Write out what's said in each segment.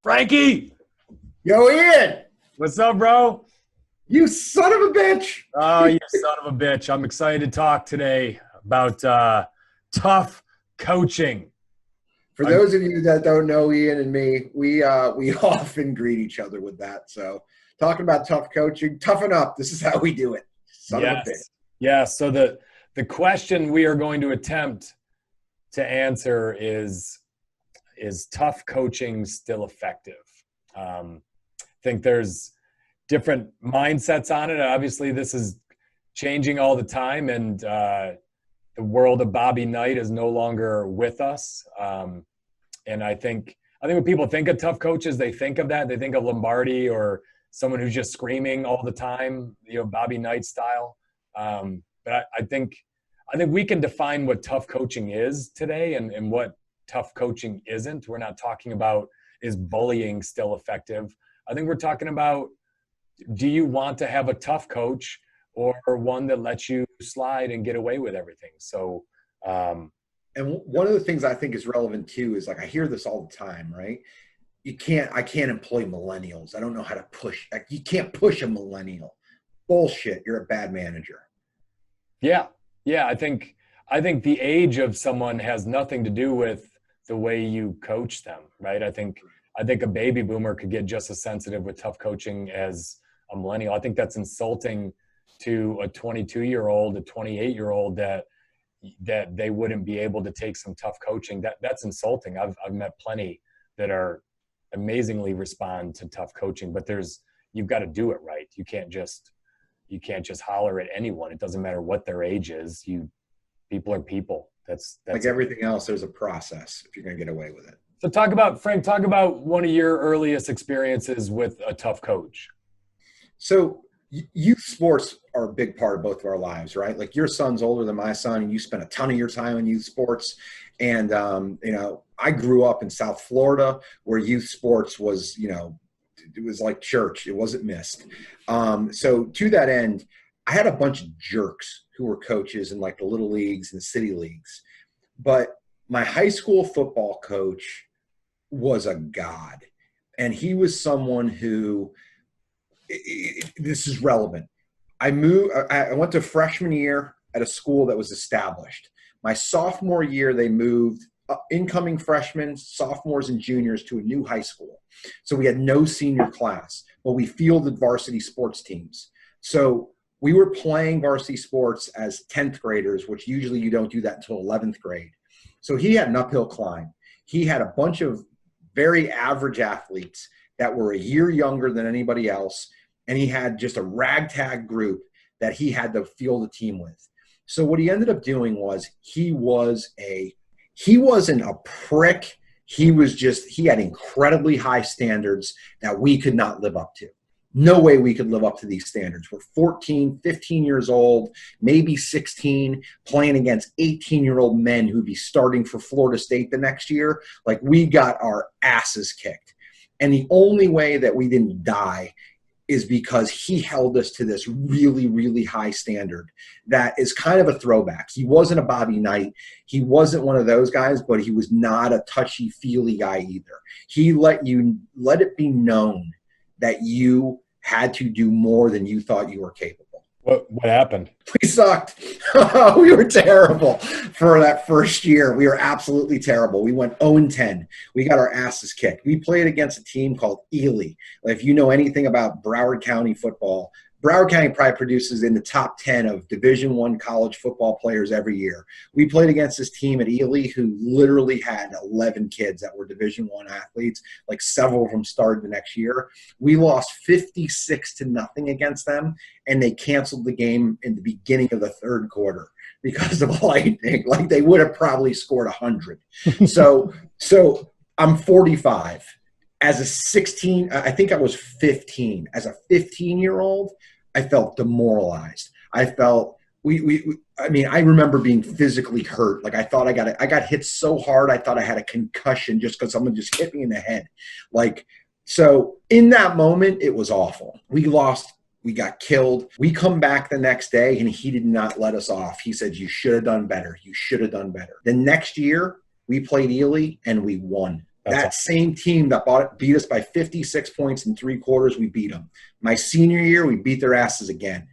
Frankie, Yo, Ian, what's up, bro? you son of a bitch. Oh, you son of a bitch. I'm excited to talk today about tough coaching. For I- those of you that don't know Ian and me, we often greet each other with that. So talking about tough coaching, toughen up. This is how we do it. Son of a bitch. Yes. Yes. So the question we are going to attempt to answer is tough coaching still effective? I think there's different mindsets on it. Obviously, this is changing all the time, and the world of Bobby Knight is no longer with us. And I think when people think of tough coaches, they think of that. They think of Lombardi or someone who's just screaming all the time, Bobby Knight style. But I think we can define what tough coaching is today and what tough coaching isn't. We're not talking about, is bullying still effective? I think we're talking about, do you want to have a tough coach or one that lets you slide and get away with everything? So, and one of the things I think is relevant too is, like, I hear this all the time, right? I can't employ millennials. I don't know how to push. You can't push a millennial. Bullshit. You're a bad manager. Yeah. I think the age of someone has nothing to do with the way you coach them, right? I think a baby boomer could get just as sensitive with tough coaching as a millennial. I think that's insulting to a 22-year-old, a 28-year-old that they wouldn't be able to take some tough coaching. That's insulting. I've met plenty that are amazingly respond to tough coaching, but you've got to do it right. You can't just holler at anyone. It doesn't matter what their age is. People are people. That's like everything else. There's a process if you're going to get away with it. So talk about one of your earliest experiences with a tough coach. So youth sports are a big part of both of our lives, right? Like, your son's older than my son, and you spent a ton of your time in youth sports. And, I grew up in South Florida where youth sports was, it was like church. It wasn't missed. So to that end, I had a bunch of jerks who were coaches in, like, the little leagues and the city leagues. But my high school football coach was a god. And he was someone who, this is relevant. I went to freshman year at a school that was established. My sophomore year, they moved incoming freshmen, sophomores, and juniors to a new high school. So we had no senior class, but we fielded varsity sports teams. So we were playing varsity sports as 10th graders, which usually you don't do that until 11th grade. So he had an uphill climb. He had a bunch of very average athletes that were a year younger than anybody else, and he had just a ragtag group that he had to field a team with. So what he ended up doing was, he wasn't a prick. He had incredibly high standards that we could not live up to. No way we could live up to these standards. We're 14, 15 years old, maybe 16, playing against 18-year-old men who'd be starting for Florida State the next year. Like, we got our asses kicked. And the only way that we didn't die is because he held us to this really, really high standard that is kind of a throwback. He wasn't a Bobby Knight. He wasn't one of those guys, but he was not a touchy-feely guy either. He let it be known that you had to do more than you thought you were capable. What happened? We sucked. We were terrible for that first year. We were absolutely terrible. We went 0-10. We got our asses kicked. We played against a team called Ely. If you know anything about Broward County football, Broward County probably produces in the top 10 of Division I college football players every year. We played against this team at Ely who literally had 11 kids that were Division I athletes. Like, several of them started the next year. We lost 56-0 against them, and they canceled the game in the beginning of the third quarter because of lightning. Like, they would have probably scored 100. So I'm 45. As a 16, I think I was 15. As a 15-year-old, I felt demoralized. I felt I remember being physically hurt. Like, I thought I got hit so hard I thought I had a concussion just because someone just hit me in the head. Like, so in that moment, it was awful. We lost. We got killed. We come back the next day, and he did not let us off. He said, "You should have done better. You should have done better." The next year, we played Ely, and we won. That same team that beat us by 56 points in 3 quarters, we beat them. My senior year, we beat their asses again.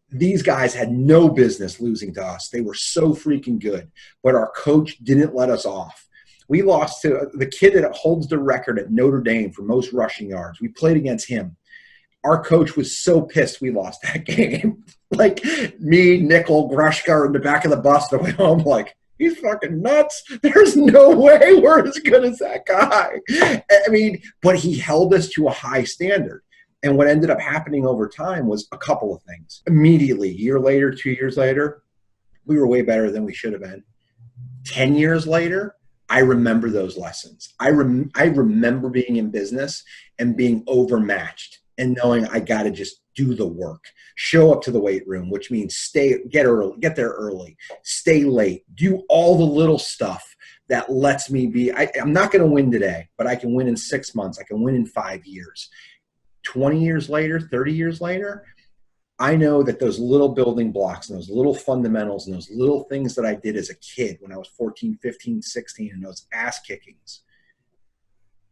These guys had no business losing to us. They were so freaking good, but our coach didn't let us off. We lost to the kid that holds the record at Notre Dame for most rushing yards. We played against him. Our coach was so pissed we lost that game. Like me, Nickel, Grushka in the back of the bus on the way home, like, he's fucking nuts. There's no way we're as good as that guy. I mean, but he held us to a high standard. And what ended up happening over time was a couple of things. Immediately, a year later, 2 years later, we were way better than we should have been. 10 years later, I remember those lessons. I remember being in business and being overmatched and knowing I got to just do the work, show up to the weight room, which means get there early, stay late, do all the little stuff that lets me be. I'm not going to win today, but I can win in 6 months. I can win in 5 years. 20 years later, 30 years later, I know that those little building blocks and those little fundamentals and those little things that I did as a kid when I was 14, 15, 16, and those ass kickings,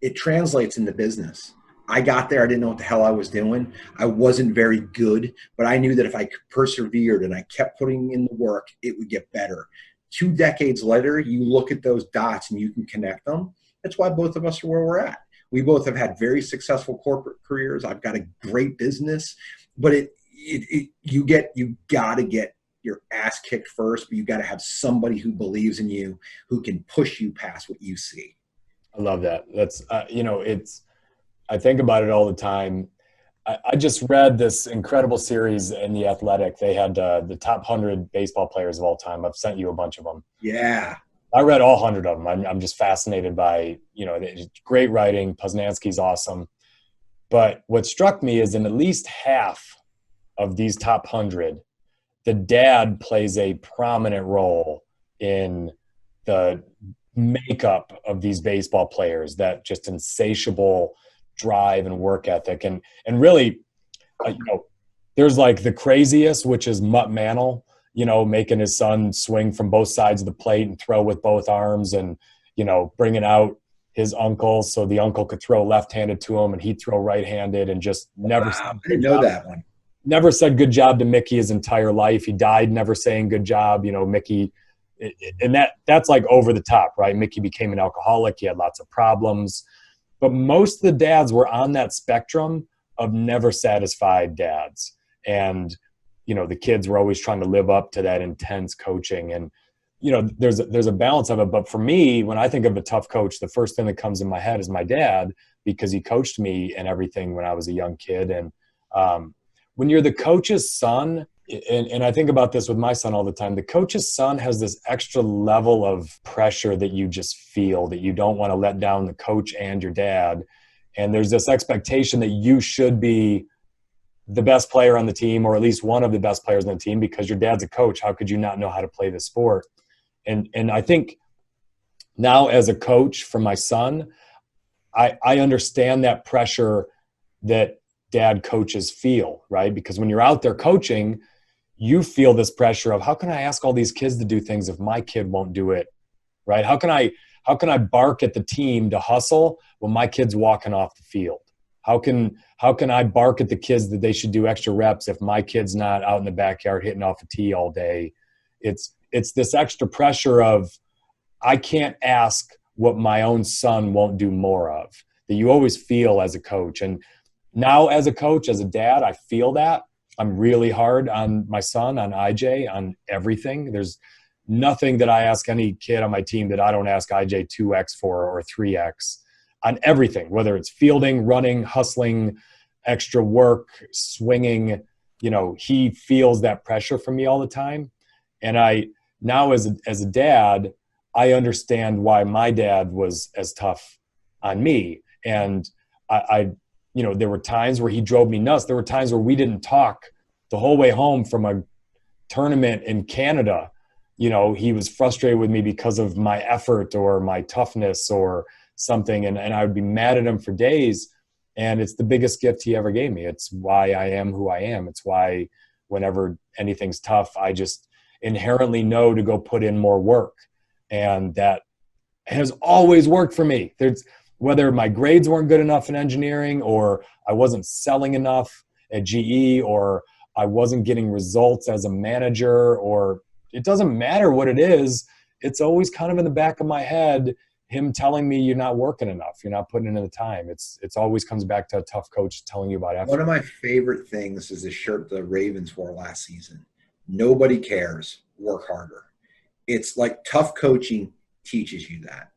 it translates into business. I got there. I didn't know what the hell I was doing. I wasn't very good, but I knew that if I persevered and I kept putting in the work, it would get better. 2 decades later, you look at those dots and you can connect them. That's why both of us are where we're at. We both have had very successful corporate careers. I've got a great business, but you got to get your ass kicked first, but you got to have somebody who believes in you, who can push you past what you see. I love that. That's, I think about it all the time. I just read this incredible series in The Athletic. They had the top 100 baseball players of all time. I've sent you a bunch of them. Yeah. I read all 100 of them. I'm just fascinated by, great writing. Poznanski's awesome. But what struck me is in at least half of these top 100, the dad plays a prominent role in the makeup of these baseball players, that just insatiable drive and work ethic. And really, there's like the craziest, which is Mutt Mantle, making his son swing from both sides of the plate and throw with both arms, and, bringing out his uncle so the uncle could throw left-handed to him and he'd throw right-handed, and just never. Wow, I didn't know that one. Never said good job to Mickey his entire life. He died never saying good job. Mickey, and that's like over the top, right? Mickey became an alcoholic. He had lots of problems. But most of the dads were on that spectrum of never satisfied dads. And, the kids were always trying to live up to that intense coaching. And, there's a balance of it. But for me, when I think of a tough coach, the first thing that comes in my head is my dad, because he coached me and everything when I was a young kid. And when you're the coach's son, and I think about this with my son all the time, the coach's son has this extra level of pressure that you just feel, that you don't want to let down the coach and your dad. And there's this expectation that you should be the best player on the team, or at least one of the best players on the team, because your dad's a coach. How could you not know how to play the sport? And I think now as a coach for my son, I understand that pressure that dad coaches feel, right? Because when you're out there coaching, you feel this pressure of, how can I ask all these kids to do things if my kid won't do it, right? How can I bark at the team to hustle when my kid's walking off the field? How can I bark at the kids that they should do extra reps if my kid's not out in the backyard hitting off a tee all day? It's this extra pressure of, I can't ask what my own son won't do more of, that you always feel as a coach. And now as a coach, as a dad, I feel that. I'm really hard on my son, on IJ, on everything. There's nothing that I ask any kid on my team that I don't ask IJ 2X for, or 3X, on everything, whether it's fielding, running, hustling, extra work, swinging. He feels that pressure from me all the time. And now as a dad, I understand why my dad was as tough on me. And there were times where he drove me nuts. There were times where we didn't talk the whole way home from a tournament in Canada. He was frustrated with me because of my effort or my toughness or something. And I would be mad at him for days. And it's the biggest gift he ever gave me. It's why I am who I am. It's why whenever anything's tough, I just inherently know to go put in more work. And that has always worked for me. whether my grades weren't good enough in engineering, or I wasn't selling enough at GE, or I wasn't getting results as a manager, or it doesn't matter what it is. It's always kind of in the back of my head, him telling me you're not working enough, you're not putting in the time. It's always comes back to a tough coach telling you about effort. One of my favorite things is the shirt the Ravens wore last season. Nobody cares. Work harder. It's like tough coaching teaches you that.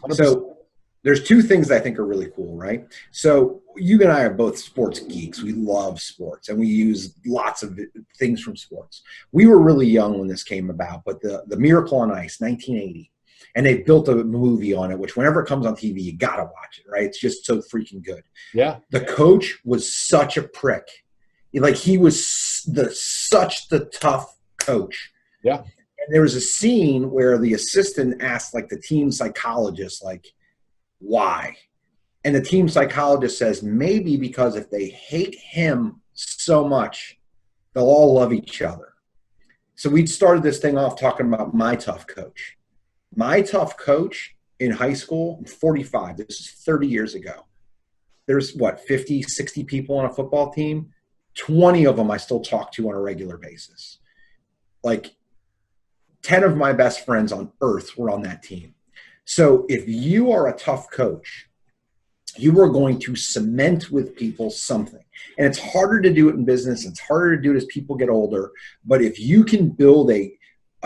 100%. So there's two things I think are really cool, right? So you and I are both sports geeks. We love sports, and we use lots of things from sports. We were really young when this came about, but the Miracle on Ice, 1980, and they built a movie on it, which whenever it comes on TV, you got to watch it, right? It's just so freaking good. Yeah. The coach was such a prick. Like, he was such the tough coach. Yeah. And there was a scene where the assistant asked, like, the team psychologist, like, why? And the team psychologist says, maybe because if they hate him so much, they'll all love each other. So we started this thing off talking about my tough coach. My tough coach in high school, I'm 45, this is 30 years ago. There's, 50, 60 people on a football team? 20 of them I still talk to on a regular basis. Like, 10 of my best friends on earth were on that team. So if you are a tough coach, you are going to cement with people something. And it's harder to do it in business. It's harder to do it as people get older. But if you can build a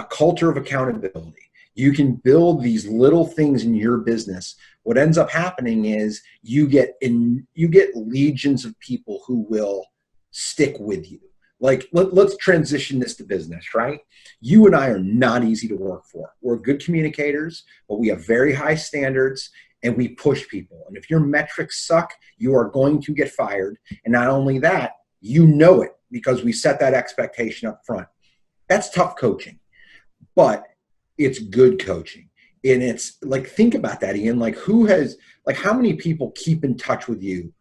culture of accountability, you can build these little things in your business, what ends up happening is you get legions of people who will stick with you. Like, let's transition this to business, right? You and I are not easy to work for. We're good communicators, but we have very high standards, and we push people. And if your metrics suck, you are going to get fired. And not only that, you know it because we set that expectation up front. That's tough coaching, but it's good coaching. And it's like, think about that, Ian. Like, how many people keep in touch with you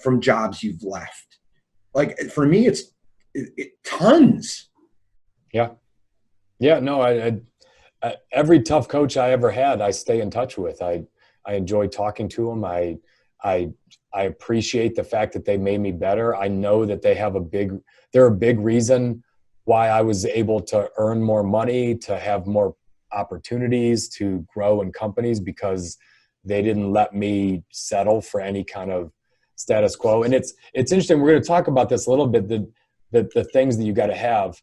from jobs you've left? Like, for me, it's tons. Yeah. No, I every tough coach I ever had, I stay in touch with. I enjoy talking to them. I appreciate the fact that they made me better. I know that they're a big reason why I was able to earn more money, to have more opportunities, to grow in companies, because they didn't let me settle for any kind of status quo. And it's interesting. We're going to talk about this a little bit, the things that you got to have.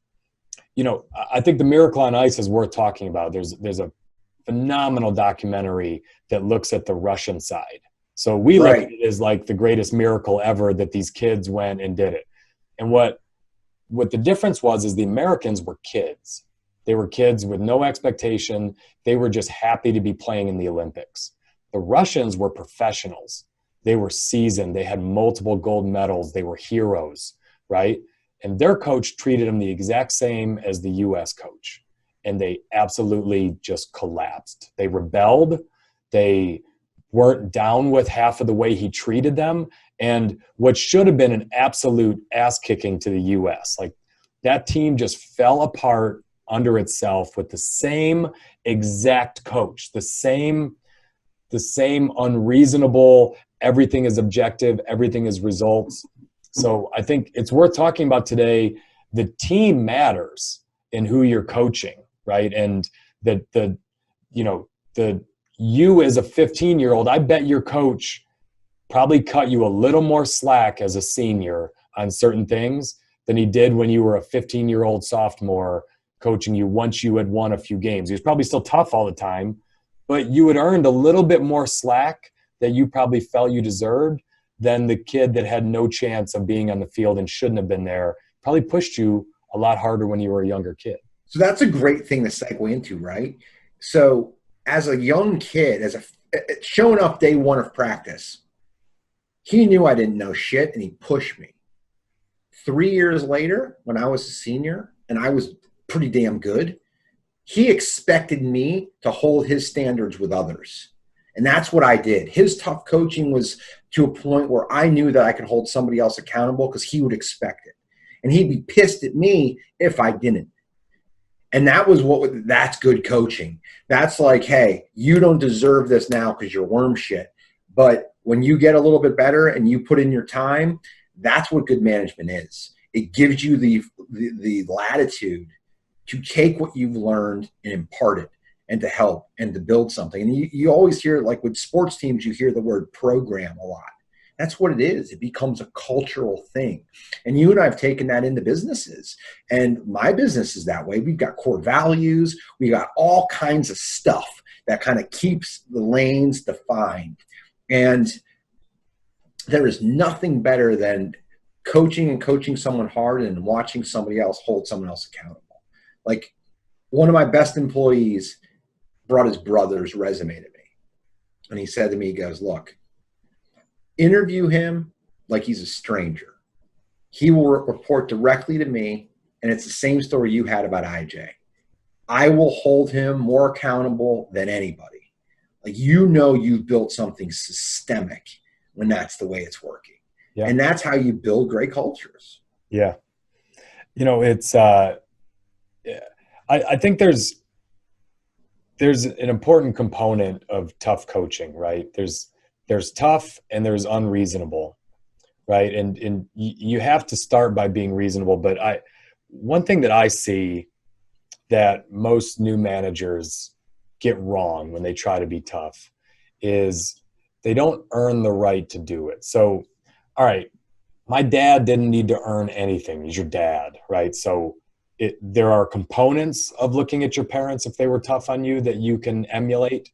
I think the Miracle on Ice is worth talking about. There's a phenomenal documentary that looks at the Russian side. So we look at it as like the greatest miracle ever that these kids went and did it. And what the difference was is the Americans were kids. They were kids with no expectation. They were just happy to be playing in the Olympics. The Russians were professionals. They were seasoned. They had multiple gold medals. They were heroes, right? And their coach treated them the exact same as the U.S. coach. And they absolutely just collapsed. They rebelled. They weren't down with half of the way he treated them. And what should have been an absolute ass kicking to the U.S. Like, that team just fell apart under itself with the same exact coach, the same unreasonable, everything is objective, everything is results. So I think it's worth talking about today. The team matters in who you're coaching, right? And you as a 15-year-old, I bet your coach probably cut you a little more slack as a senior on certain things than he did when you were a 15-year-old sophomore coaching you once you had won a few games. He was probably still tough all the time, but you had earned a little bit more slack that you probably felt you deserved than the kid that had no chance of being on the field and shouldn't have been there. Probably pushed you a lot harder when you were a younger kid. So that's a great thing to segue into, right? So as a young kid, showing up day one of practice, he knew I didn't know shit, and he pushed me. 3 years later, when I was a senior and I was pretty damn good, he expected me to hold his standards with others. And that's what I did. His tough coaching was to a point where I knew that I could hold somebody else accountable because he would expect it. And he'd be pissed at me if I didn't. And that's good coaching. That's like, hey, you don't deserve this now because you're worm shit, But when you get a little bit better and you put in your time, that's what good management is. It gives you the latitude to take what you've learned and impart it and to help and to build something. And you always hear, like with sports teams, you hear the word program a lot. That's what it is. It becomes a cultural thing. And you and I have taken that into businesses. And my business is that way. We've got core values. We got all kinds of stuff that kind of keeps the lanes defined. And there is nothing better than coaching someone hard and watching somebody else hold someone else accountable. Like one of my best employees brought his brother's resume to me. And he said to me, he goes, look, interview him like he's a stranger. He will report directly to me, and it's the same story you had about IJ. I will hold him more accountable than anybody. Like, you've built something systemic when that's the way it's working. Yeah. And that's how you build great cultures. Yeah. It's I think there's an important component of tough coaching, right? There's tough and there's unreasonable, right? And you have to start by being reasonable. But one thing that I see that most new managers get wrong when they try to be tough is they don't earn the right to do it. So, all right, my dad didn't need to earn anything. He's your dad, right? So there are components of looking at your parents if they were tough on you that you can emulate.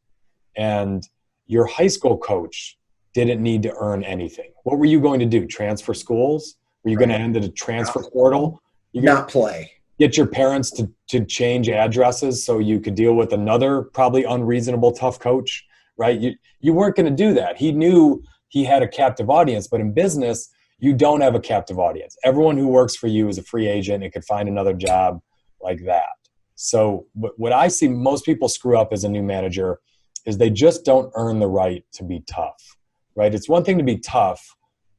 And your high school coach didn't need to earn anything. What were you going to do? Transfer schools? Were you going to end at a transfer portal? Not play. Get your parents to change addresses so you could deal with another probably unreasonable tough coach, right? You weren't going to do that. He knew he had a captive audience, but in business, you don't have a captive audience. Everyone who works for you is a free agent and could find another job like that. So what I see most people screw up as a new manager is they just don't earn the right to be tough, right? It's one thing to be tough,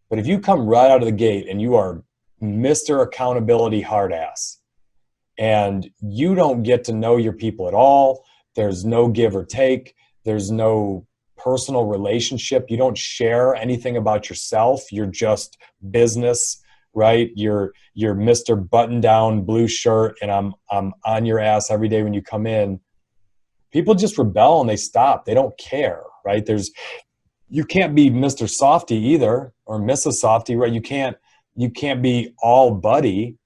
but if you come right out of the gate and you are Mr. Accountability hard ass and you don't get to know your people at all, there's no give or take, there's no personal relationship, you don't share anything about yourself, you're just business, right? You're Mr. Button Down blue shirt and I'm on your ass every day when you come in. People just rebel and they stop. They don't care, right? You can't be Mr. Softy either or Mrs. Softy, right? You can't be all buddy,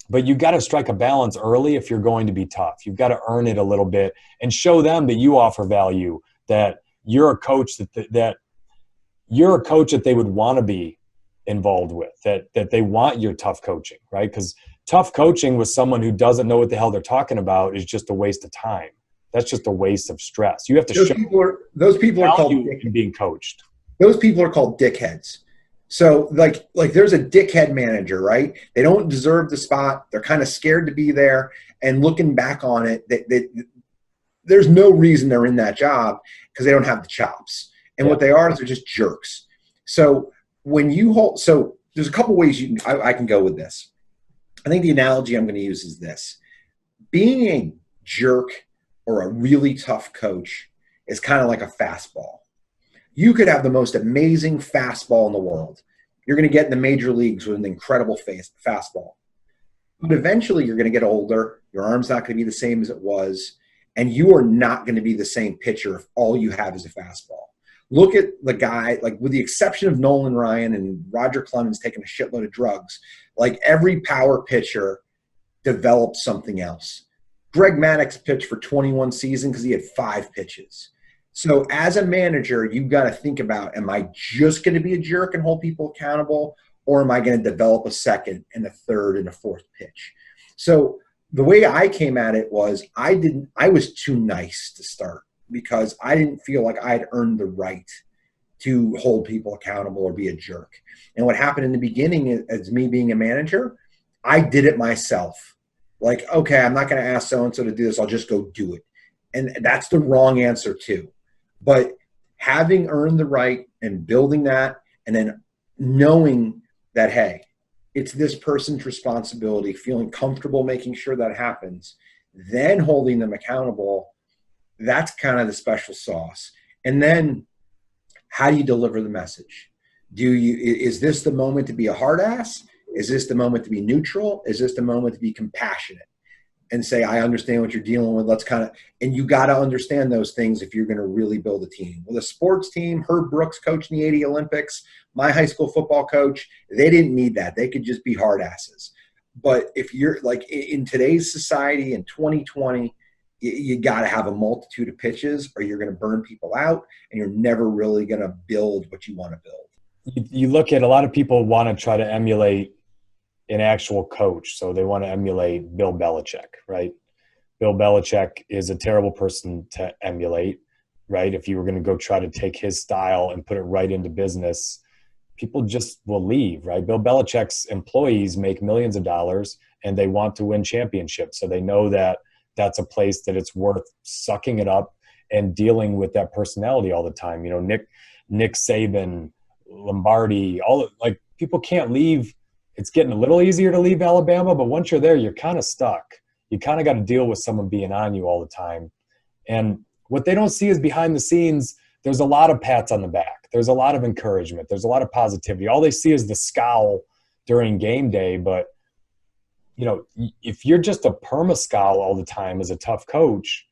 but you got to strike a balance early if you're going to be tough. You've got to earn it a little bit and show them that you offer value, that you're a coach that they would want to be involved with, that they want your tough coaching, right? Because tough coaching with someone who doesn't know what the hell they're talking about is just a waste of time. That's just a waste of stress. You have to those people are called being coached. Those people are called dickheads. So like there's a dickhead manager, right? They don't deserve the spot. They're kind of scared to be there. And looking back on it, there's no reason they're in that job because they don't have the chops. And what they are is they're just jerks. So there's a couple ways I can go with this. I think the analogy I'm going to use is this. Being a jerk or a really tough coach is kind of like a fastball. You could have the most amazing fastball in the world. You're going to get in the major leagues with an incredible fastball. But eventually you're going to get older. Your arm's not going to be the same as it was. And you are not going to be the same pitcher if all you have is a fastball. Look at the guy, like with the exception of Nolan Ryan and Roger Clemens taking a shitload of drugs, like every power pitcher developed something else. Greg Maddux pitched for 21 seasons because he had 5 pitches. So as a manager, you've got to think about, am I just going to be a jerk and hold people accountable, or am I going to develop a second and a third and a fourth pitch? So the way I came at it was I was too nice to start because I didn't feel like I had earned the right to hold people accountable or be a jerk. And what happened in the beginning as me being a manager, I did it myself. Like, okay, I'm not going to ask so-and-so to do this. I'll just go do it. And that's the wrong answer too. But having earned the right and building that and then knowing that, hey, it's this person's responsibility, feeling comfortable making sure that happens, then holding them accountable, that's kind of the special sauce. And then How do you deliver the message? Is this the moment to be a hard ass? Is this the moment to be neutral? Is this the moment to be compassionate and say, I understand what you're dealing with. And you got to understand those things if you're going to really build a team. With a sports team, Herb Brooks coached in the 80 Olympics, my high school football coach, they didn't need that. They could just be hard asses. But if you're like in today's society in 2020, you got to have a multitude of pitches or you're going to burn people out and you're never really going to build what you want to build. You look at a lot of people want to try to emulate an actual coach. So they want to emulate Bill Belichick, right? Bill Belichick is a terrible person to emulate, right? If you were going to go try to take his style and put it right into business, people just will leave, right? Bill Belichick's employees make millions of dollars and they want to win championships. So they know that that's a place that it's worth sucking it up and dealing with that personality all the time. You know, Nick Saban, Lombardi, like people can't leave. It's getting a little easier to leave Alabama, but once you're there, you're kind of stuck. You kind of got to deal with someone being on you all the time. And what they don't see is behind the scenes, there's a lot of pats on the back. There's a lot of encouragement. There's a lot of positivity. All they see is the scowl during game day. But, you know, if you're just a perma scowl all the time as a tough coach,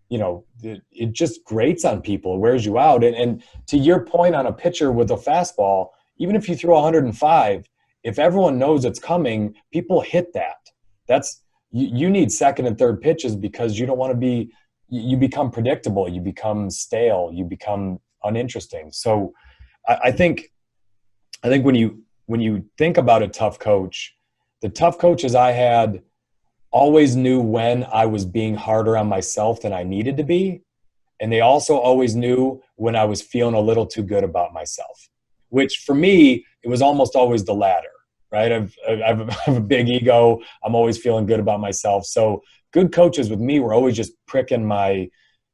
you know, it just grates on people. It wears you out. And to your point on a pitcher with a fastball, even if you throw 105, if everyone knows it's coming, people hit that. That's you need second and third pitches because you don't want to be – you become predictable. You become stale. You become uninteresting. So I think when you think about a tough coach, the tough coaches I had always knew when I was being harder on myself than I needed to be. And they also always knew when I was feeling a little too good about myself, which for me, it was almost always the latter, right? I have a big ego. I'm always feeling good about myself. So good coaches with me were always just pricking me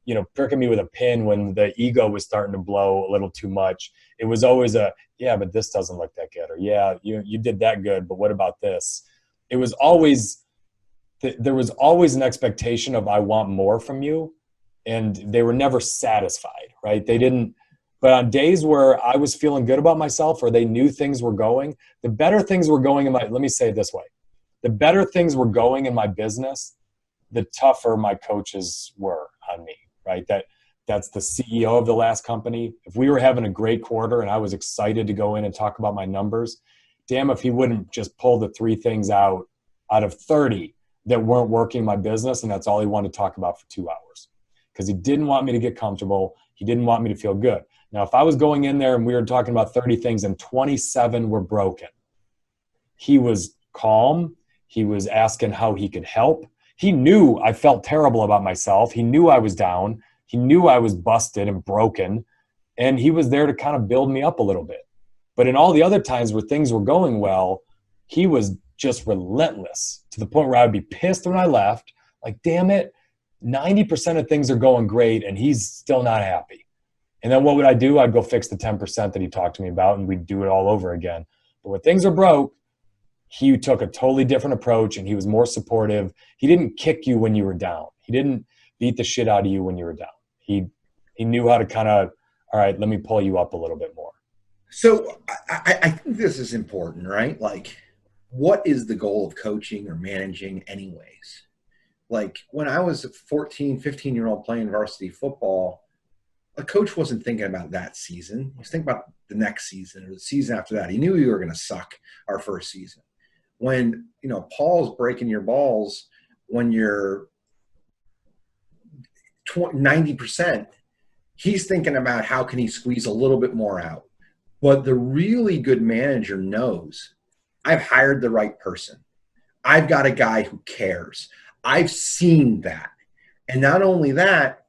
with a pin when the ego was starting to blow a little too much. It was always yeah, but this doesn't look that good. Or yeah, you did that good, but what about this? It was always, there was always an expectation of I want more from you. And they were never satisfied, right? They didn't. But on days where I was feeling good about myself or they knew things were going, the better things were going let me say it this way. The better things were going in my business, the tougher my coaches were on me, right? That's the CEO of the last company. If we were having a great quarter and I was excited to go in and talk about my numbers, damn if he wouldn't just pull the 3 things out of 30 that weren't working in my business, and that's all he wanted to talk about for 2 hours. Because he didn't want me to get comfortable. He didn't want me to feel good. Now, if I was going in there and we were talking about 30 things and 27 were broken, he was calm. He was asking how he could help. He knew I felt terrible about myself. He knew I was down. He knew I was busted and broken. And he was there to kind of build me up a little bit. But in all the other times where things were going well, he was just relentless to the point where I would be pissed when I left. Like, damn it. 90% of things are going great and he's still not happy. And then what would I do? I'd go fix the 10% that he talked to me about and we'd do it all over again. But when things are broke, he took a totally different approach and he was more supportive. He didn't kick you when you were down. He didn't beat the shit out of you when you were down. He knew how to kind of, all right, let me pull you up a little bit more. So I think this is important, right? Like, what is the goal of coaching or managing anyways? Like when I was a 14, 15-year-old playing varsity football, a coach wasn't thinking about that season. He was thinking about the next season or the season after that. He knew we were going to suck our first season. When, Paul's breaking your balls when you're 90%, he's thinking about how can he squeeze a little bit more out. But the really good manager knows I've hired the right person. I've got a guy who cares. I've seen that. And not only that,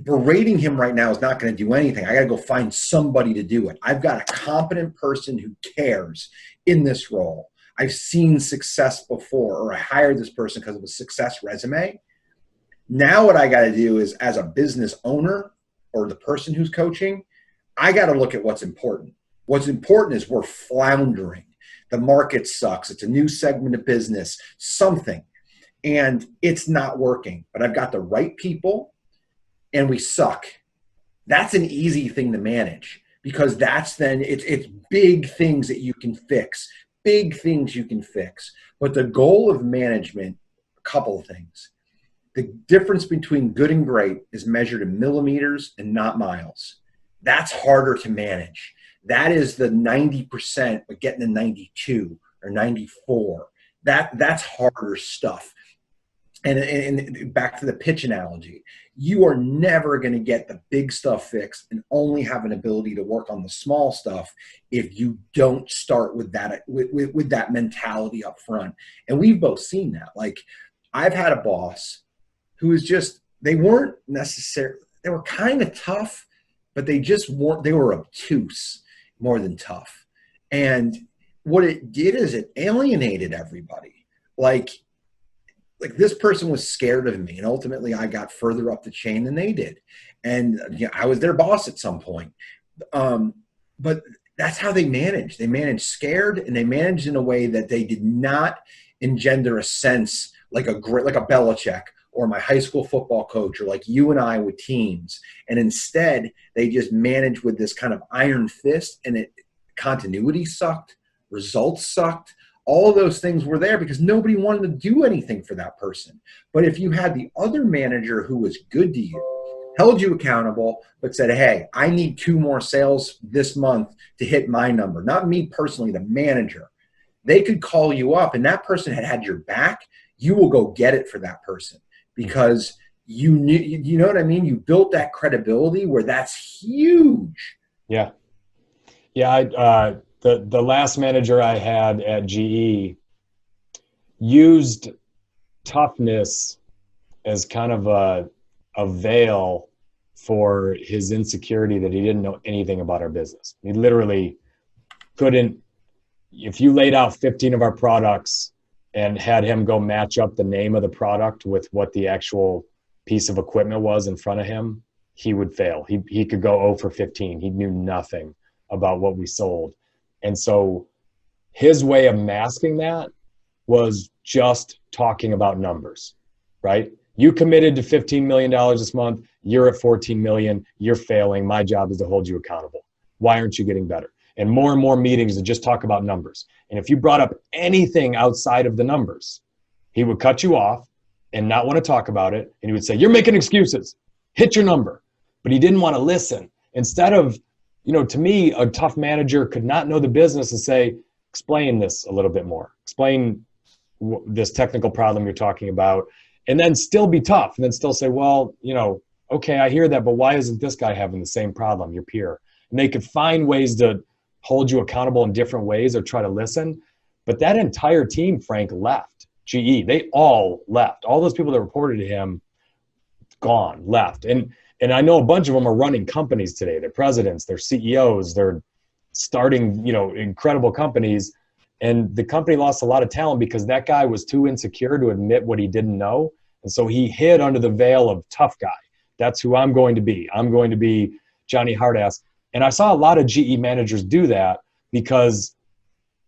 berating him right now is not going to do anything. I got to go find somebody to do it. I've got a competent person who cares in this role. I've seen success before, or I hired this person because of a success resume. Now what I got to do is, as a business owner or the person who's coaching, I got to look at what's important. What's important is we're floundering. The market sucks. It's a new segment of business, something. And it's not working, but I've got the right people and we suck. That's an easy thing to manage, because that's then it's big things that you can fix, big things you can fix. But the goal of management, a couple of things. The difference between good and great is measured in millimeters and not miles. That's harder to manage. That is the 90%, but getting to 92 or 94. That's harder stuff. And back to the pitch analogy, you are never going to get the big stuff fixed and only have an ability to work on the small stuff if you don't start with that mentality up front. And we've both seen that. Like, I've had a boss who was just, they weren't necessarily, they were kind of tough, but they just weren't, they were obtuse more than tough. And what it did is it alienated everybody. Like this person was scared of me, and ultimately I got further up the chain than they did. And I was their boss at some point. But that's how they managed. They managed scared, and they managed in a way that they did not engender a sense like a Belichick or my high school football coach, or like you and I with teams. And instead they just managed with this kind of iron fist, and continuity sucked, results sucked. All of those things were there because nobody wanted to do anything for that person. But if you had the other manager who was good to you, held you accountable, but said, hey, I need 2 more sales this month to hit my number, not me personally, the manager, they could call you up, and that person had your back. You will go get it for that person because you knew, you know what I mean? You built that credibility where that's huge. Yeah. Yeah. The last manager I had at GE used toughness as kind of a veil for his insecurity that he didn't know anything about our business. He literally couldn't, if you laid out 15 of our products and had him go match up the name of the product with what the actual piece of equipment was in front of him, he would fail. He could go 0 for 15. He knew nothing about what we sold. And so his way of masking that was just talking about numbers, right? You committed to $15 million this month. You're at 14 million. You're failing. My job is to hold you accountable. Why aren't you getting better? And more meetings to just talk about numbers. And if you brought up anything outside of the numbers, he would cut you off and not want to talk about it. And he would say, you're making excuses. Hit your number. But he didn't want to listen. Instead of, to me, a tough manager could not know the business and say, explain this a little bit more. Explain this technical problem you're talking about, and then still be tough and then still say, well, okay, I hear that, but why isn't this guy having the same problem, your peer? And they could find ways to hold you accountable in different ways or try to listen. But that entire team, Frank, left GE. They all left. All those people that reported to him, gone, left. And I know a bunch of them are running companies today. They're presidents, they're CEOs, they're starting, incredible companies. And the company lost a lot of talent because that guy was too insecure to admit what he didn't know. And so he hid under the veil of tough guy. That's who I'm going to be. I'm going to be Johnny Hardass. And I saw a lot of GE managers do that because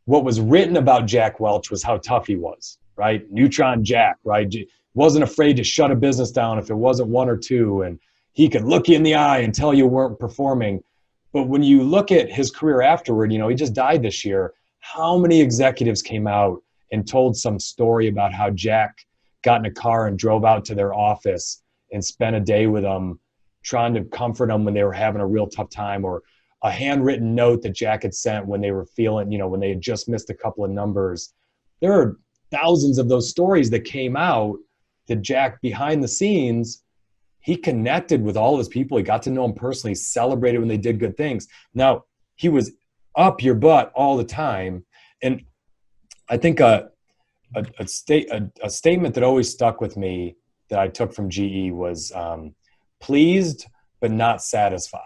what was written about Jack Welch was how tough he was, right? Neutron Jack, right? Wasn't afraid to shut a business down if it wasn't 1 or 2. And he could look you in the eye and tell you weren't performing. But when you look at his career afterward, he just died this year. How many executives came out and told some story about how Jack got in a car and drove out to their office and spent a day with them, trying to comfort them when they were having a real tough time, or a handwritten note that Jack had sent when they were feeling, when they had just missed a couple of numbers. There are thousands of those stories that came out that Jack, behind the scenes, he connected with all his people. He got to know them personally, celebrated when they did good things. Now, he was up your butt all the time. And I think a statement that always stuck with me that I took from GE was pleased but not satisfied.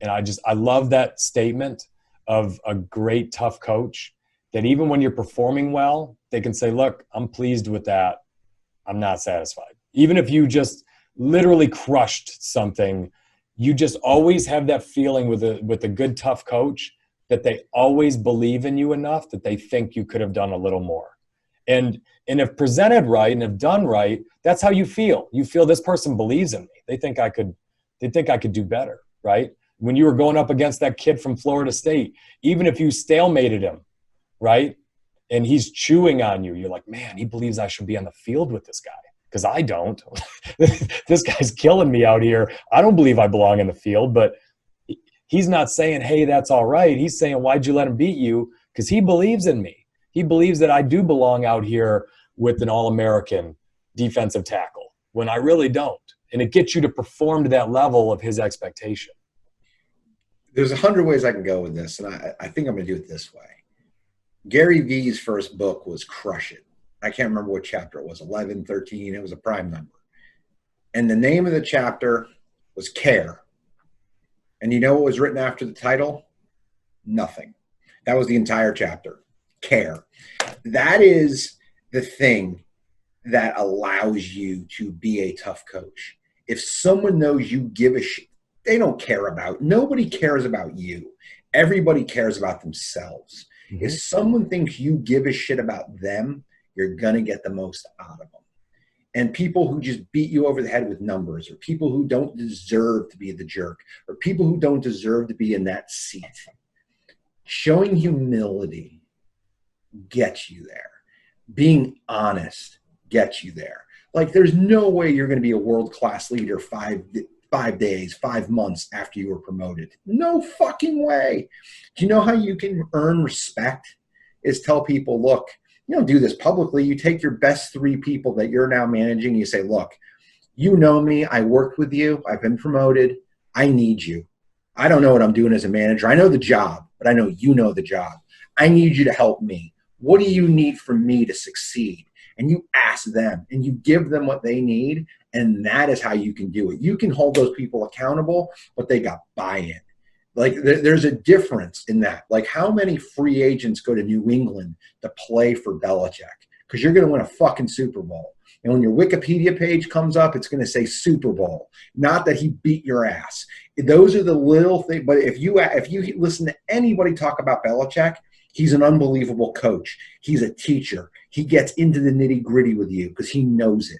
And I love that statement of a great tough coach, that even when you're performing well, they can say, look, I'm pleased with that. I'm not satisfied. Even if you just literally crushed something, you just always have that feeling with a good tough coach that they always believe in you enough that they think you could have done a little more. And if presented right and if done right, that's how you feel. You feel this person believes in me. They think I could They'd think I could do better, right? When you were going up against that kid from Florida State, even if you stalemated him, right? And he's chewing on you, you're like, man, he believes I should be on the field with this guy. Because I don't. This guy's killing me out here. I don't believe I belong in the field, but he's not saying, hey, that's all right. He's saying, why'd you let him beat you? Because he believes in me. He believes that I do belong out here with an All-American defensive tackle when I really don't. And it gets you to perform to that level of his expectation. There's 100 ways I can go with this, and I think I'm going to do it this way. Gary Vee's first book was Crush It. I can't remember what chapter it was, 11, 13. It was a prime number. And the name of the chapter was Care. And you know what was written after the title? Nothing. That was the entire chapter. Care. That is the thing that allows you to be a tough coach. If someone knows you give a shit, they don't care about. Nobody cares about you. Everybody cares about themselves. Mm-hmm. If someone thinks you give a shit about them, you're going to get the most out of them. And people who just beat you over the head with numbers, or people who don't deserve to be the jerk, or people who don't deserve to be in that seat, showing humility gets you there. Being honest gets you there. Like, there's no way you're going to be a world-class leader 5 days, 5 months after you were promoted. No fucking way. Do you know how you can earn respect? Is tell people, look, you don't do this publicly. You take your best 3 people that you're now managing. You say, look, you know me. I worked with you. I've been promoted. I need you. I don't know what I'm doing as a manager. I know the job, but I know you know the job. I need you to help me. What do you need from me to succeed? And you ask them and you give them what they need. And that is how you can do it. You can hold those people accountable, but they got buy-in. Like, there's a difference in that. Like, how many free agents go to New England to play for Belichick? Because you're going to win a fucking Super Bowl. And when your Wikipedia page comes up, it's going to say Super Bowl, not that he beat your ass. Those are the little things. But if you listen to anybody talk about Belichick, he's an unbelievable coach. He's a teacher. He gets into the nitty-gritty with you because he knows it.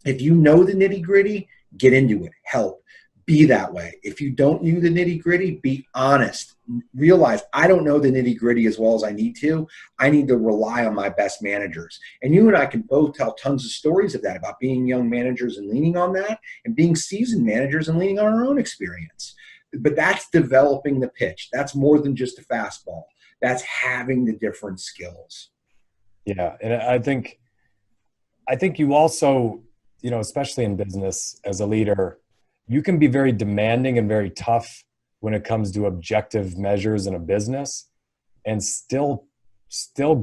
If you know the nitty-gritty, get into it. Help. Be that way. If you don't know the nitty-gritty, be honest. Realize I don't know the nitty-gritty as well as I need to. I need to rely on my best managers. And you and I can both tell tons of stories of that, about being young managers and leaning on that, and being seasoned managers and leaning on our own experience. But that's developing the pitch. That's more than just a fastball. That's having the different skills. Yeah, and I think you also, you know, especially in business as a leader, you can be very demanding and very tough when it comes to objective measures in a business, and still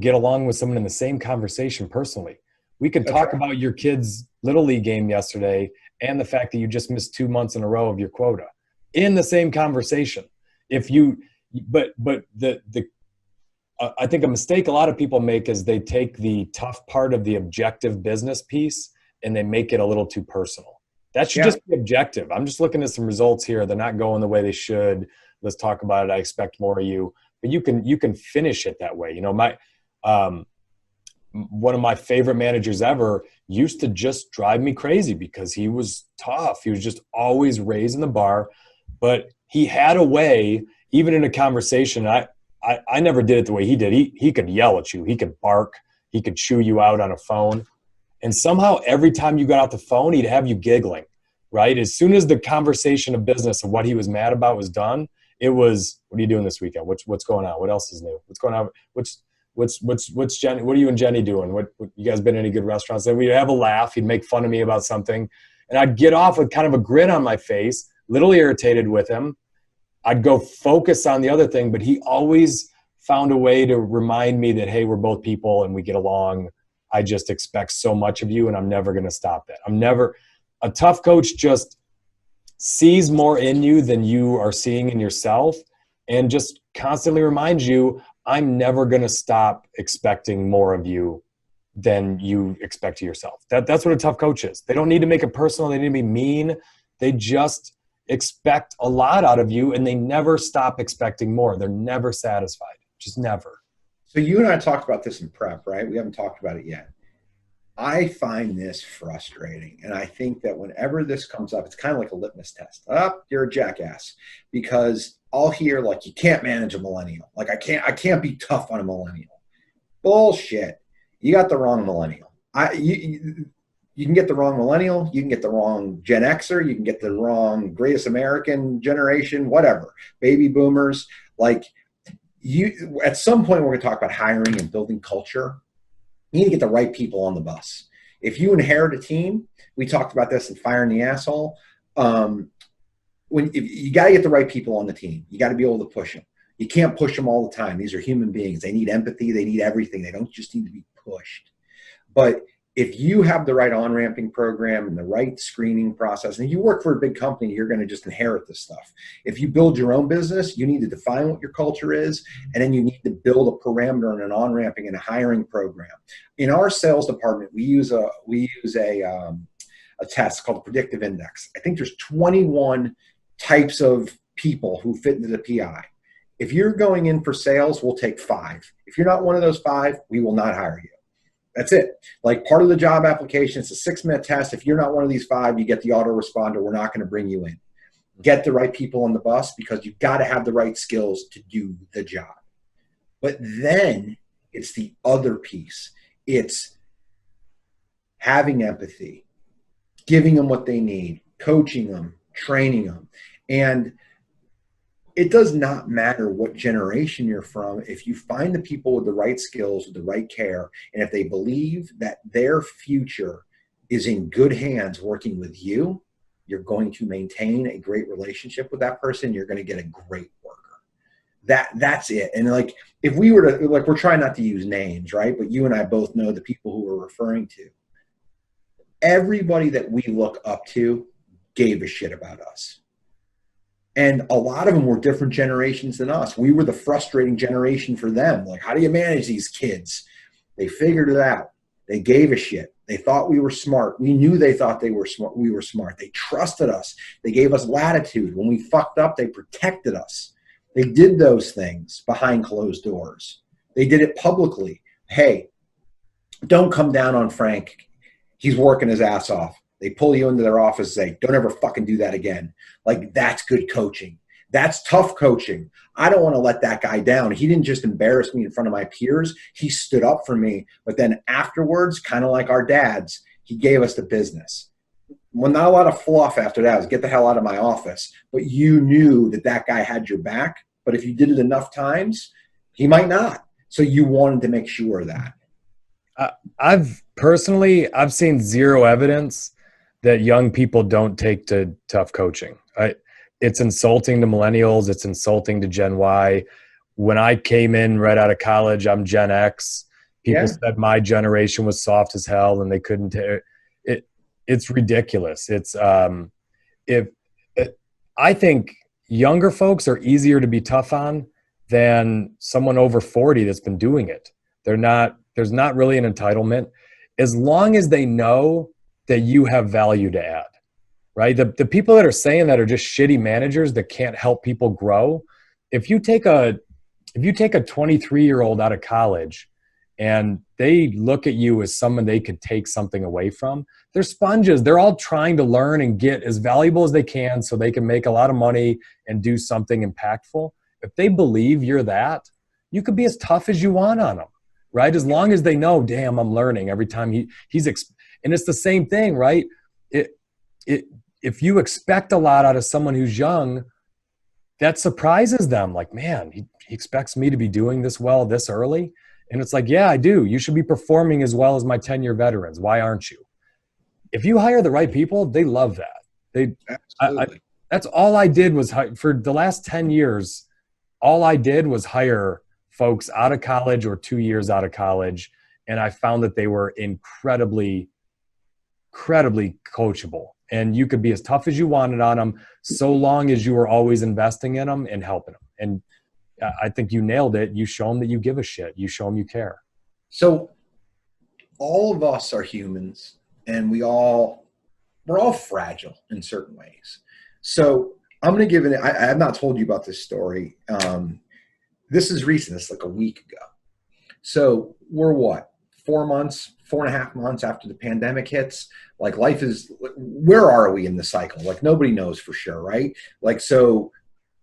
get along with someone in the same conversation personally. We could talk about your kid's Little League game yesterday and the fact that you just missed 2 months in a row of your quota in the same conversation. I think a mistake a lot of people make is they take the tough part of the objective business piece and they make it a little too personal. That should just be objective. I'm just looking at some results here. They're not going the way they should. Let's talk about it. I expect more of you. But you can finish it that way. You know, one of my favorite managers ever used to just drive me crazy because he was tough. He was just always raising the bar. But he had a way, even in a conversation, I never did it the way he did. He could yell at you. He could bark. He could chew you out on a phone. And somehow every time you got off the phone, he'd have you giggling, right? As soon as the conversation of business of what he was mad about was done, it was, what are you doing this weekend? What's going on? What else is new? What's going on? What's Jenny? What are you and Jenny doing? What you guys been in any good restaurants? Then we'd have a laugh. He'd make fun of me about something. And I'd get off with kind of a grin on my face, a little irritated with him. I'd go focus on the other thing, but he always found a way to remind me that, hey, we're both people and we get along. I just expect so much of you, and I'm never going to stop that. A tough coach just sees more in you than you are seeing in yourself, and just constantly reminds you, I'm never going to stop expecting more of you than you expect to yourself. That's what a tough coach is. They don't need to make it personal. They need to be mean. They just expect a lot out of you, and they never stop expecting more. They're never satisfied. Just never. So you and I talked about this in prep, right? We haven't talked about it yet. I find this frustrating. And I think that whenever this comes up, it's kind of like a litmus test. Oh, you're a jackass. Because I'll hear like, you can't manage a millennial. Like I can't be tough on a millennial. Bullshit. You got the wrong millennial. You can get the wrong millennial. You can get the wrong Gen Xer. You can get the wrong greatest American generation, whatever, baby boomers. Like at some point, we're going to talk about hiring and building culture. You need to get the right people on the bus. If you inherit a team, we talked about this in Firing the Asshole. If you got to get the right people on the team, you got to be able to push them. You can't push them all the time. These are human beings. They need empathy. They need everything. They don't just need to be pushed. But if you have the right on-ramping program and the right screening process, and if you work for a big company, you're going to just inherit this stuff. If you build your own business, you need to define what your culture is, and then you need to build a parameter and an on-ramping and a hiring program. In our sales department, we use a test called the predictive index. I think there's 21 types of people who fit into the PI. If you're going in for sales, we'll take 5. If you're not one of those 5, we will not hire you. That's it. Like part of the job application, it's a 6-minute test. If you're not one of these 5, you get the autoresponder. We're not going to bring you in. Get the right people on the bus because you've got to have the right skills to do the job. But then it's the other piece. It's having empathy, giving them what they need, coaching them, training them. And it does not matter what generation you're from. If you find the people with the right skills, with the right care, and if they believe that their future is in good hands working with you, you're going to maintain a great relationship with that person. You're going to get a great worker. That's it. And like, if we were to, like, we're trying not to use names, right? But you and I both know the people who we're referring to. Everybody that we look up to gave a shit about us. And a lot of them were different generations than us. We were the frustrating generation for them. Like, how do you manage these kids? They figured it out. They gave a shit. They thought we were smart. We knew they thought they were smart. We were smart. They trusted us. They gave us latitude. When we fucked up, they protected us. They did those things behind closed doors. They did it publicly. Hey, don't come down on Frank. He's working his ass off. They pull you into their office and say, don't ever fucking do that again. Like, that's good coaching. That's tough coaching. I don't want to let that guy down. He didn't just embarrass me in front of my peers. He stood up for me. But then afterwards, kind of like our dads, he gave us the business. Well, not a lot of fluff after that. It was get the hell out of my office. But you knew that that guy had your back. But if you did it enough times, he might not. So you wanted to make sure of that. I've seen zero evidence that young people don't take to tough coaching. It's insulting to millennials. It's insulting to Gen Y. When I came in right out of college, I'm Gen X. People said my generation was soft as hell and they couldn't it. It's ridiculous. I think younger folks are easier to be tough on than someone over 40 that's been doing it. There's not really an entitlement. As long as they know that you have value to add, right? The people that are saying that are just shitty managers that can't help people grow. If you take a 23-year-old out of college and they look at you as someone they could take something away from, they're sponges. They're all trying to learn and get as valuable as they can so they can make a lot of money and do something impactful. If they believe you're that, you could be as tough as you want on them, right? As long as they know, damn, I'm learning every time and it's the same thing, right? If you expect a lot out of someone who's young, that surprises them. Like, man, he expects me to be doing this well this early. And it's like, yeah, I do. You should be performing as well as my 10-year veterans. Why aren't you? If you hire the right people, they love that. That's all I did was for the last 10 years, all I did was hire folks out of college or 2 years out of college. And I found that they were incredibly coachable, and you could be as tough as you wanted on them so long as you were always investing in them and helping them. And I think you nailed it. You show them that you give a shit. You show them you care. So all of us are humans, and we're all fragile in certain ways. So I'm going to give it, I have not told you about this story. This is recent. It's like a week ago. So we're 4.5 months after the pandemic hits, like life is, where are we in the cycle? Like nobody knows for sure, right? Like, so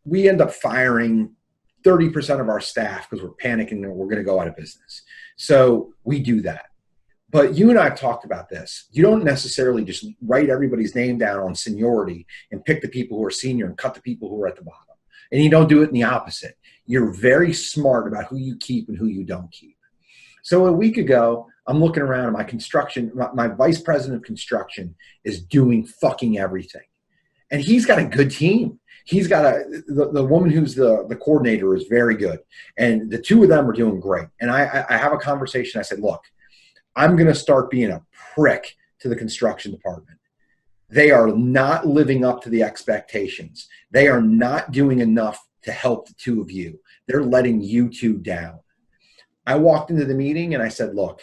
we end up firing 30% of our staff because we're panicking and we're going to go out of business. So we do that. But you and I have talked about this. You don't necessarily just write everybody's name down on seniority and pick the people who are senior and cut the people who are at the bottom. And you don't do it in the opposite. You're very smart about who you keep and who you don't keep. So a week ago, I'm looking around at my construction, my vice president of construction is doing fucking everything. And he's got a good team. He's got the woman who's the coordinator is very good. And the two of them are doing great. And I have a conversation. I said, look, I'm going to start being a prick to the construction department. They are not living up to the expectations. They are not doing enough to help the two of you. They're letting you two down. I walked into the meeting and I said, look,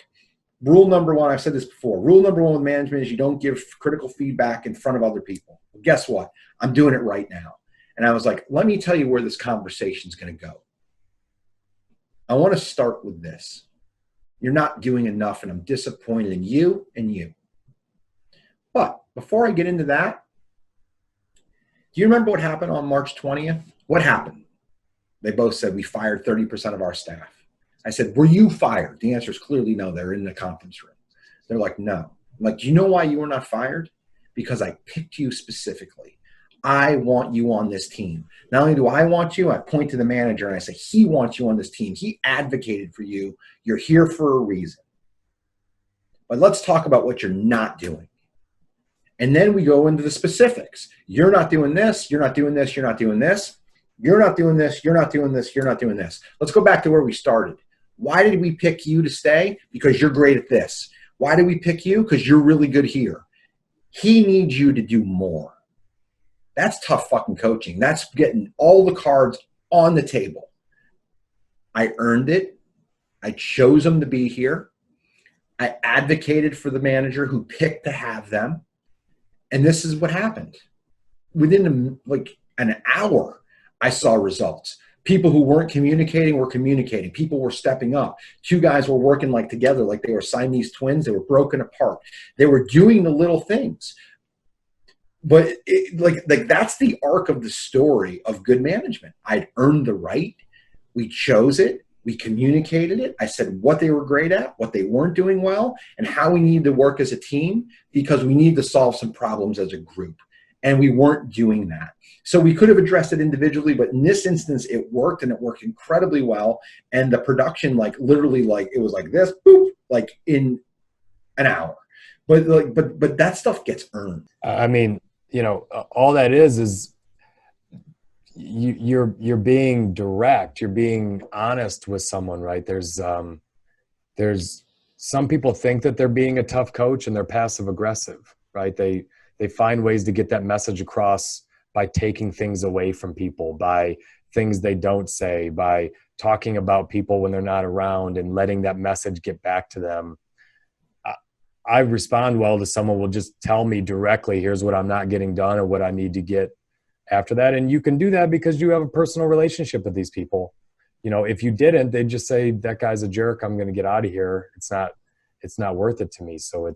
rule number one, I've said this before, rule number one with management is you don't give critical feedback in front of other people. Well, guess what? I'm doing it right now. And I was like, let me tell you where this conversation is going to go. I want to start with this. You're not doing enough, and I'm disappointed in you and you. But before I get into that, do you remember what happened on March 20th? What happened? They both said we fired 30% of our staff. I said, were you fired? The answer is clearly no. They're in the conference room. They're like, no. I'm like, do you know why you were not fired? Because I picked you specifically. I want you on this team. Not only do I want you, I point to the manager and I say, he wants you on this team. He advocated for you. You're here for a reason. But let's talk about what you're not doing. And then we go into the specifics. You're not doing this. You're not doing this. You're not doing this. You're not doing this. You're not doing this. You're not doing this. Let's go back to where we started. Why did we pick you to stay? Because you're great at this. Why did we pick you? Because you're really good here. He needs you to do more. That's tough fucking coaching. That's getting all the cards on the table. I earned it. I chose them to be here. I advocated for the manager who picked to have them. And this is what happened. Within an hour, I saw results. People who weren't communicating were communicating. People were stepping up. Two guys were working together, like they were Siamese twins. They were broken apart. They were doing the little things. But that's the arc of the story of good management. I'd earned the right. We chose it. We communicated it. I said what they were great at, what they weren't doing well, and how we needed to work as a team because we need to solve some problems as a group. And we weren't doing that. So we could have addressed it individually, but in this instance, it worked, and it worked incredibly well. And the production, literally, it was like this, boop, in an hour. But that stuff gets earned. I mean, all that is you're being direct. You're being honest with someone, right? There's some people think that they're being a tough coach and they're passive aggressive, right? They find ways to get that message across by taking things away from people, by things they don't say, by talking about people when they're not around and letting that message get back to them. I respond well to someone who will just tell me directly, here's what I'm not getting done or what I need to get after that. And you can do that because you have a personal relationship with these people. If you didn't, they'd just say, that guy's a jerk. I'm going to get out of here. It's not worth it to me. So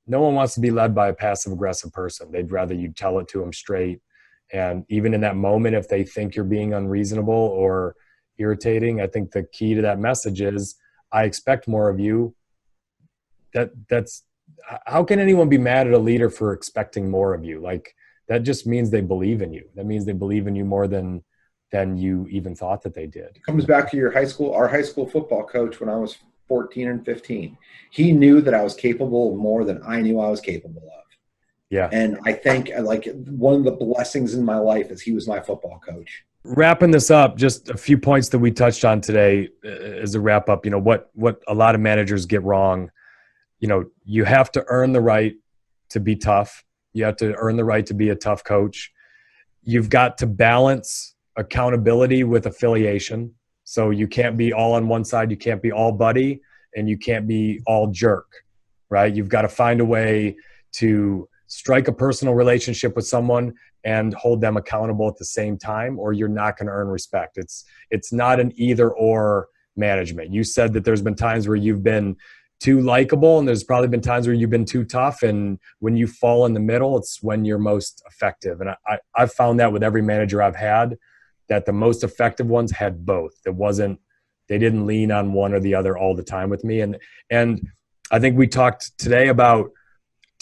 no one wants to be led by a passive aggressive person. They'd rather you tell it to them straight. And even in that moment, if they think you're being unreasonable or irritating, I think the key to that message is, I expect more of you. That's how can anyone be mad at a leader for expecting more of you? That just means they believe in you. That means they believe in you more than you even thought that they did. It comes back to our high school football coach when I was 14 and 15. He knew that I was capable of more than I knew I was capable of. Yeah. And I think one of the blessings in my life is he was my football coach. Wrapping this up, just a few points that we touched on today as a wrap up. What a lot of managers get wrong. You have to earn the right to be tough. You have to earn the right to be a tough coach. You've got to balance accountability with affiliation. So you can't be all on one side. You can't be all buddy, and you can't be all jerk, right? You've got to find a way to strike a personal relationship with someone and hold them accountable at the same time, or you're not going to earn respect. It's not an either or management. You said that there's been times where you've been too likable, and there's probably been times where you've been too tough. And when you fall in the middle, it's when you're most effective. And I've found that with every manager I've had, that the most effective ones had both. They didn't lean on one or the other all the time with me. And I think we talked today about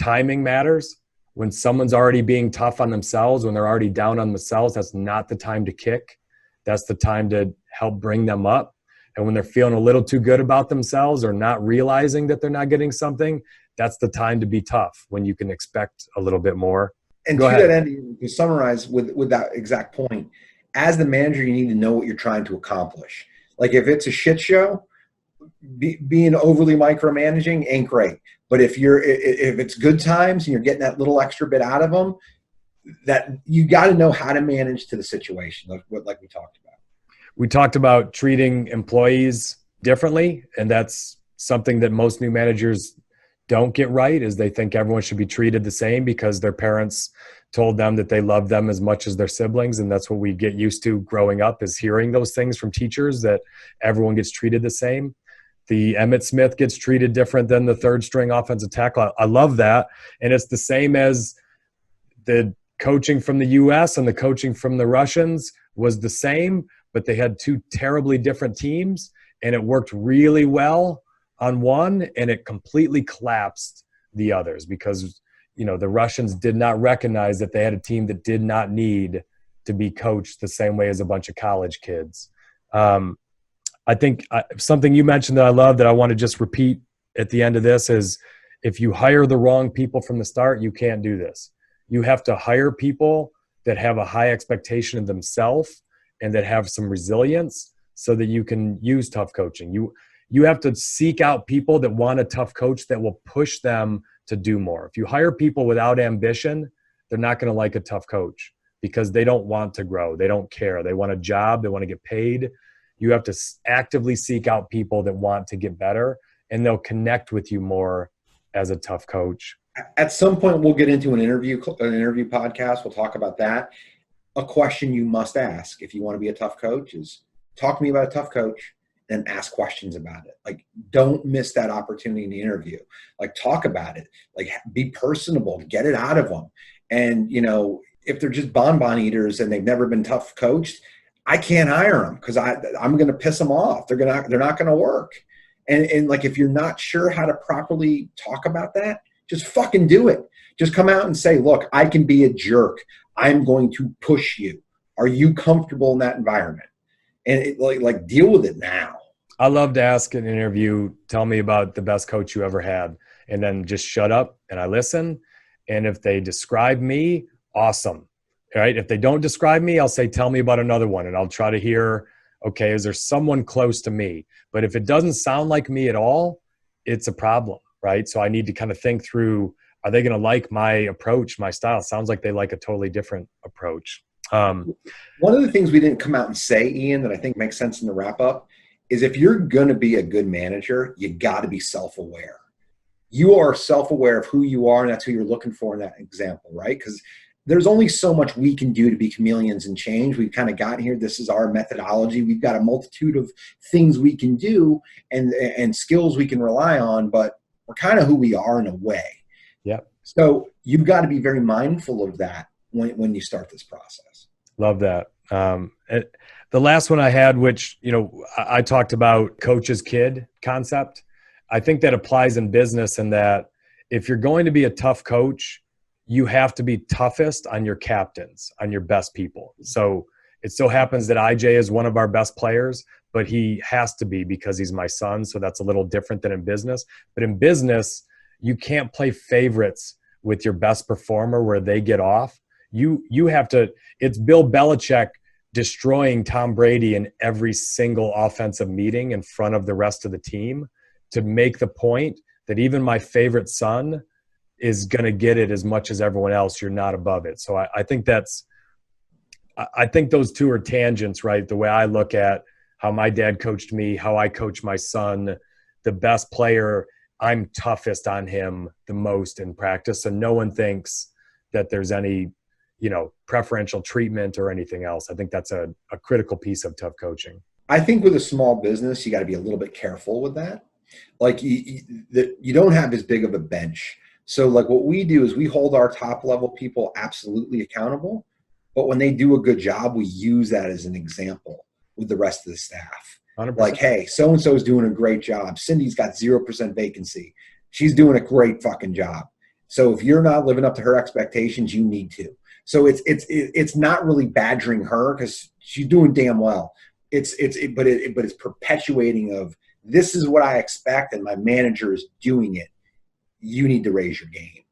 timing matters. When someone's already being tough on themselves, when they're already down on themselves, that's not the time to kick. That's the time to help bring them up. And when they're feeling a little too good about themselves or not realizing that they're not getting something, that's the time to be tough, when you can expect a little bit more. And to that end, to summarize with that exact point, as the manager, you need to know what you're trying to accomplish. Like if it's a shit show, being overly micromanaging ain't great. But if it's good times and you're getting that little extra bit out of them, that you got to know how to manage to the situation, like we talked about. We talked about treating employees differently, and that's something that most new managers don't get right, is they think everyone should be treated the same because their parents told them that they love them as much as their siblings. And that's what we get used to growing up, is hearing those things from teachers, that everyone gets treated the same. The Emmitt Smith gets treated different than the third string offensive tackle. I love that. And it's the same as the coaching from the US and the coaching from the Russians was the same, but they had two terribly different teams, and it worked really well on one and it completely collapsed the others, because the Russians did not recognize that they had a team that did not need to be coached the same way as a bunch of college kids. I think something you mentioned that I love, that I want to just repeat at the end of this, is if you hire the wrong people from the start, you can't do this. You have to hire people that have a high expectation of themselves and that have some resilience, so that you can use tough coaching. You have to seek out people that want a tough coach that will push them to do more. If you hire people without ambition, they're not going to like a tough coach, because they don't want to grow. They don't care. They want a job. They want to get paid. You have to actively seek out people that want to get better, and they'll connect with you more as a tough coach. At some point, we'll get into an interview podcast. We'll talk about that. A question you must ask if you want to be a tough coach is, talk to me about a tough coach, and ask questions about it. Like, don't miss that opportunity in the interview. Like, talk about it. Like, be personable, get it out of them. And, if they're just bonbon eaters and they've never been tough coached, I can't hire them, because I'm going to piss them off. They're not going to work. And like, if you're not sure how to properly talk about that, just fucking do it. Just come out and say, look, I can be a jerk. I'm going to push you. Are you comfortable in that environment? And like deal with it now. I love to ask in an interview, tell me about the best coach you ever had, and then just shut up and I listen. And if they describe me, awesome. All right. If they don't describe me, I'll say, tell me about another one. And I'll try to hear, okay, is there someone close to me? But if it doesn't sound like me at all, it's a problem, right? So I need to kind of think through, are they going to like my approach, my style? Sounds like they like a totally different approach. One of the things we didn't come out and say, Ian, that I think makes sense in the wrap up is, if you're going to be a good manager, you got to be self-aware. You are self-aware of who you are, and that's who you're looking for in that example, right? Because there's only so much we can do to be chameleons and change. We've kind of gotten here. This is our methodology. We've got a multitude of things we can do and skills we can rely on, but we're kind of who we are in a way. Yep. So you've got to be very mindful of that when you start this process. Love that. The last one I had, which, I talked about coach's kid concept. I think that applies in business, in that if you're going to be a tough coach, you have to be toughest on your captains, on your best people. So it so happens that IJ is one of our best players, but he has to be because he's my son. So that's a little different than in business. But in business, you can't play favorites with your best performer where they get off. You have to, it's Bill Belichick destroying Tom Brady in every single offensive meeting in front of the rest of the team to make the point that even my favorite son is going to get it as much as everyone else. You're not above it. So I think I think those two are tangents, right? The way I look at how my dad coached me, how I coach my son, the best player, I'm toughest on him the most in practice. And no one thinks that there's any, preferential treatment or anything else. I think that's a critical piece of tough coaching. I think with a small business, you got to be a little bit careful with that. Like you don't have as big of a bench. So like what we do is we hold our top level people absolutely accountable. But when they do a good job, we use that as an example with the rest of the staff. 100%. Like, hey, so-and-so is doing a great job. Cindy's got 0% vacancy. She's doing a great fucking job. So if you're not living up to her expectations, you need to. So it's not really badgering her because she's doing damn well. But it's perpetuating of this is what I expect and my manager is doing it. You need to raise your game.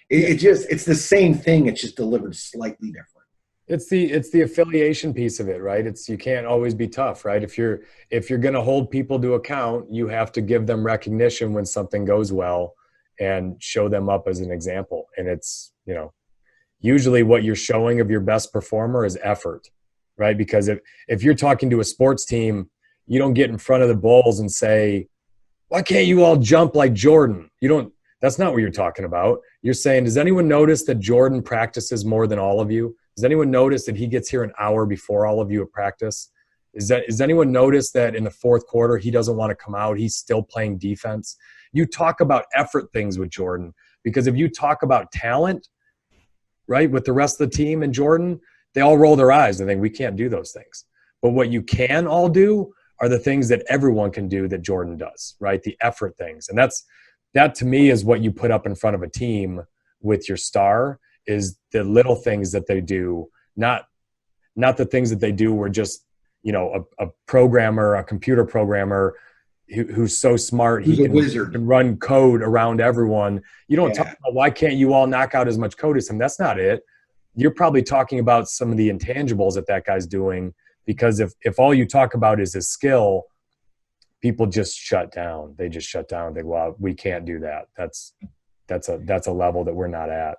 It's the same thing. It's just delivered slightly different. It's the affiliation piece of it, right? You can't always be tough, right? If you're going to hold people to account, you have to give them recognition when something goes well and show them up as an example. And it's, usually what you're showing of your best performer is effort, right? Because if you're talking to a sports team, you don't get in front of the Bulls and say, why can't you all jump like Jordan? That's not what you're talking about. You're saying, does anyone notice that Jordan practices more than all of you? Does anyone notice that he gets here an hour before all of you at practice? Does anyone notice that in the fourth quarter, he doesn't want to come out? He's still playing defense. You talk about effort things with Jordan, because if you talk about talent, right, with the rest of the team and Jordan, they all roll their eyes and think we can't do those things. But what you can all do are the things that everyone can do that Jordan does, right? The effort things. And that to me is what you put up in front of a team with your star, is the little things that they do, not the things that they do where just, a programmer, a computer programmer who's so smart, he can run code around everyone. You don't talk about why can't you all knock out as much code as him? That's not it. You're probably talking about some of the intangibles that guy's doing, because if all you talk about is his skill, people just shut down. They just shut down. They go, well, we can't do that. That's a level that we're not at.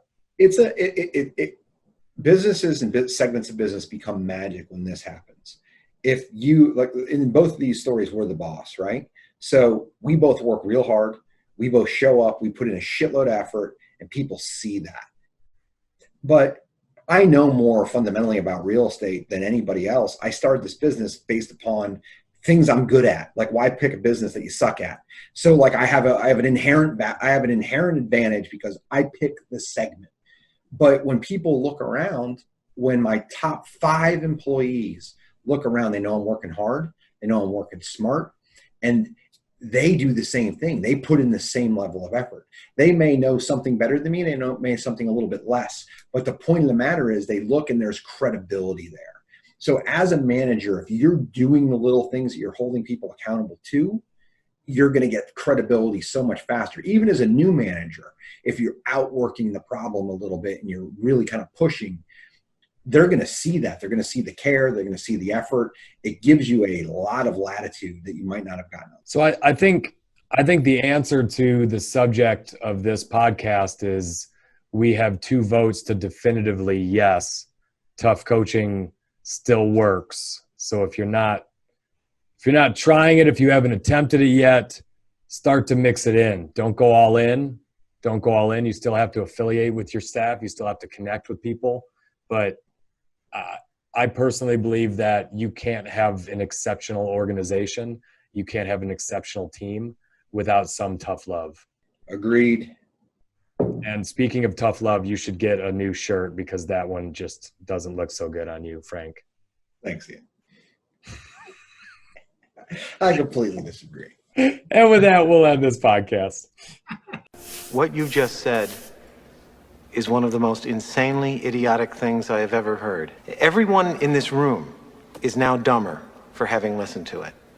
Businesses and segments of business become magic when this happens. If you, like in both of these stories, we're the boss, right? So we both work real hard. We both show up. We put in a shitload of effort, and people see that. But I know more fundamentally about real estate than anybody else. I started this business based upon things I'm good at. Like, why pick a business that you suck at? So like I have an inherent advantage because I pick the segment. But when people look around, when my top 5 employees look around, they know I'm working hard. They know I'm working smart. And they do the same thing. They put in the same level of effort. They may know something better than me. They may know something a little bit less. But the point of the matter is they look and there's credibility there. So as a manager, if you're doing the little things that you're holding people accountable to, you're going to get credibility so much faster. Even as a new manager, if you're outworking the problem a little bit and you're really kind of pushing, they're going to see that. They're going to see the care. They're going to see the effort. It gives you a lot of latitude that you might not have gotten. So I think the answer to the subject of this podcast is we have 2 votes to definitively yes, tough coaching still works. So if you're not trying it, if you haven't attempted it yet, start to mix it in. Don't go all in. You still have to affiliate with your staff. You still have to connect with people. But I personally believe that you can't have an exceptional organization. You can't have an exceptional team without some tough love. Agreed. And speaking of tough love, you should get a new shirt because that one just doesn't look so good on you, Frank. Thanks, Ian. I completely disagree. And with that, we'll end this podcast. What you just said is one of the most insanely idiotic things I have ever heard. Everyone in this room is now dumber for having listened to it.